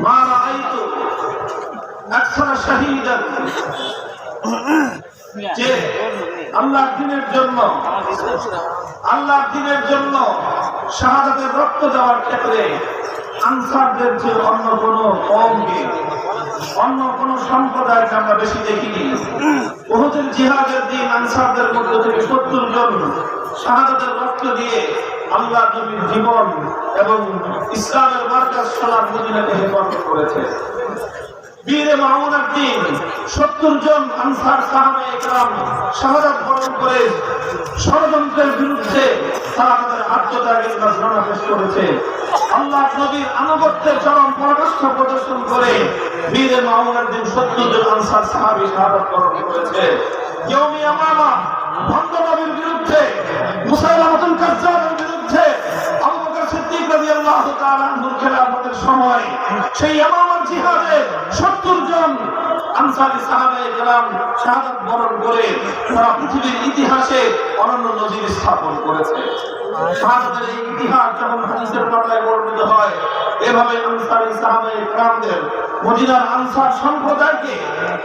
মা রাআইতু আকসারা শাহীদান, যে আল্লাহর দ্বীনের জন্য শাহাদাতের রক্ত দেওয়ার ক্ষেত্রে আনসারদের চেয়ে অন্য কোন কওমকে, অন্য কোন সম্প্রদায়কে আমরা বেশি দেখিনি। উহুদের জিহাদের দিন আনসারদের মধ্য থেকে ৭০ জন শাহাদাতের রক্ত দিয়ে আল্লাহর নবীর জীবন এবং ইসলামের মার্কাজ সোনার মদিনাকে হেফাজত করেছে। বীরে মামুনের দিন ৭০ জন আনসার সাহাবায়ে ইকরাম শাহাদাত বরণ করে ষড়যন্ত্রের বিরুদ্ধে তারা তাদের আত্মত্যাগের ঘোষণা পেশ করেছে। আল্লাহর নবীর আনুগত্যের চরম পরাকাষ্ঠ প্রদর্শন করে বীরে মামুনের দিন ৭০ জন আনসার সাহাবী শাহাদাত বরণ করেছে। ইয়ৌমে ইয়ামামা ভণ্ড নবীর বিরুদ্ধে, মুসাইলামাতুল কাজ্জাবের বিরুদ্ধে আবু বকর সিদ্দিক রাদিয়াল্লাহু তাআলা আনহুর খেলাফতের সময় সেই ইয়ামামার জিহাদে ৭০ জন আনসারী সাহাবায়ে কেরাম শাহাদাত বরণ করে তারা পৃথিবীর ইতিহাসে অনন্য নজির স্থাপন করেছে। শাহাদাতের এই ইতিহাস যখন হাদিসের পাতায় বর্ণিত হয়, এভাবে আনসারী সাহাবায়ে কেরামদের, মদিনার আনসার সম্প্রদায়কে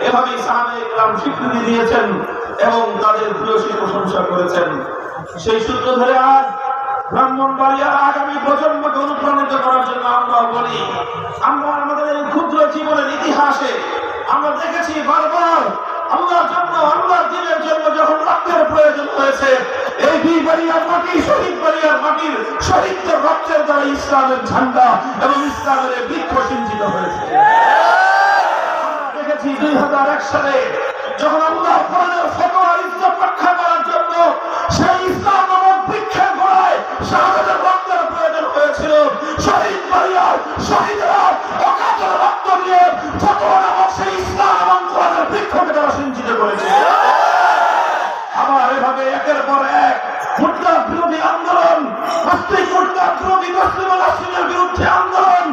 এভাবেই সাহাবায়ে কেরাম স্বীকৃতি দিয়েছেন এবং তাদের ভূয়সী প্রশংসা করেছেন। সেই সূত্র ধরে আজ ব্রাহ্মণবাড়িয়ার আগামী প্রজন্মকে অনুপ্রাণিত করার জন্য আমরা বলি, আমরা আমাদের এই ক্ষুদ্র জীবনের ইতিহাসে আমরা দেখেছি বারবার আল্লাহর জন্য, আল্লাহর দ্বীনের জন্য যখন রক্তের প্রয়োজন হয়েছে, এই বাড়িয়ার মাটি, শহীদ বাড়িয়ার মাটির শহীদদের রক্তের দ্বারা ইসলামের ঝান্ডা এবং ইসলামের বৃক্ষ সিঞ্চিত হয়েছে। আমরা দেখেছি ২০০১ সালে যখন আল্লাহর কোরআনের ফতোয়া ইসলাম রক্ষা করার জন্য সেই ইসলাম নামক বৃক্ষের গোড়ায় শাহাদাতের রক্তের প্রয়োজন হয়েছিল, শহীদ বাড়িয়ার শহীদরা অকাতরে রক্ত দিয়ে ফতোয়া নামক সেই ইসলাম এবং কোরআনের বৃক্ষকে তারা সিঞ্চিত করেছে। আবার এভাবে একের পর এক মুরতাদ বিরোধী আন্দোলন, নাস্তিক মুরতাদ বিরোধী মুসলিম রাষ্ট্রের বিরুদ্ধে আন্দোলন,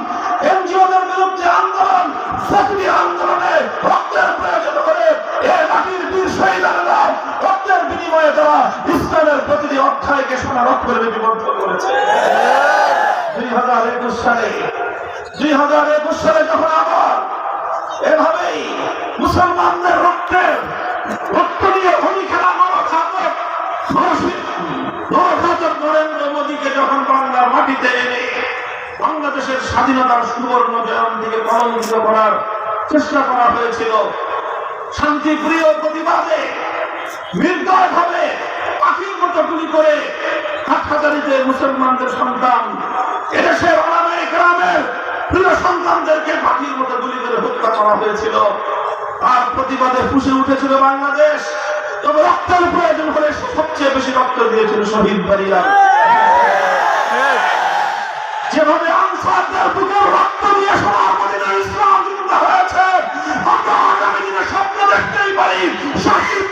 এনজিওদের বিরুদ্ধে আন্দোলন, ফতোয়া আন্দোলনে রক্তের প্রয়োজন হলে এই মাটির বীর শহীদরা রক্তের বিনিময়ে তারা ইসলামের প্রতিটি অধ্যায়কে সোনার অক্ষরে লিপিবদ্ধ করেছে। ২০২১ সালে যখন আবার এভাবেই মুসলমানদের রক্ত নিয়ে হোলি খেলা নরেন্দ্র মোদীকে যখন বাংলার মাটিতে এনে বাংলাদেশের স্বাধীনতার সুবর্ণ জয়ন্তীকে কলঙ্কিত করার চেষ্টা করা হয়েছিল, শান্তিপ্রিয় প্রতিবাদে নির্দয়ভাবে পাখির মতো গুলি করে হাটহাজারীতে মুসলমানদের সন্তান, এদেশের ওলামায়ে কেরামের প্রিয় সন্তানদেরকে পাখির মতো গুলি করে হত্যা করা হয়েছিল। আর প্রতিবাদে ফুঁসে উঠেছিল বাংলাদেশ। তবে রক্তের প্রয়োজন হলে সবচেয়ে বেশি রক্ত দিয়েছিল শহীদ বাড়িরা। যেভাবে আনসারদের বুকের রক্ত দিয়ে সোনার মদিনার ইসলাম জিন্দা হয়েছে, আমরা আগামী দিনে স্বপ্ন দেখতেই পারি শহীদ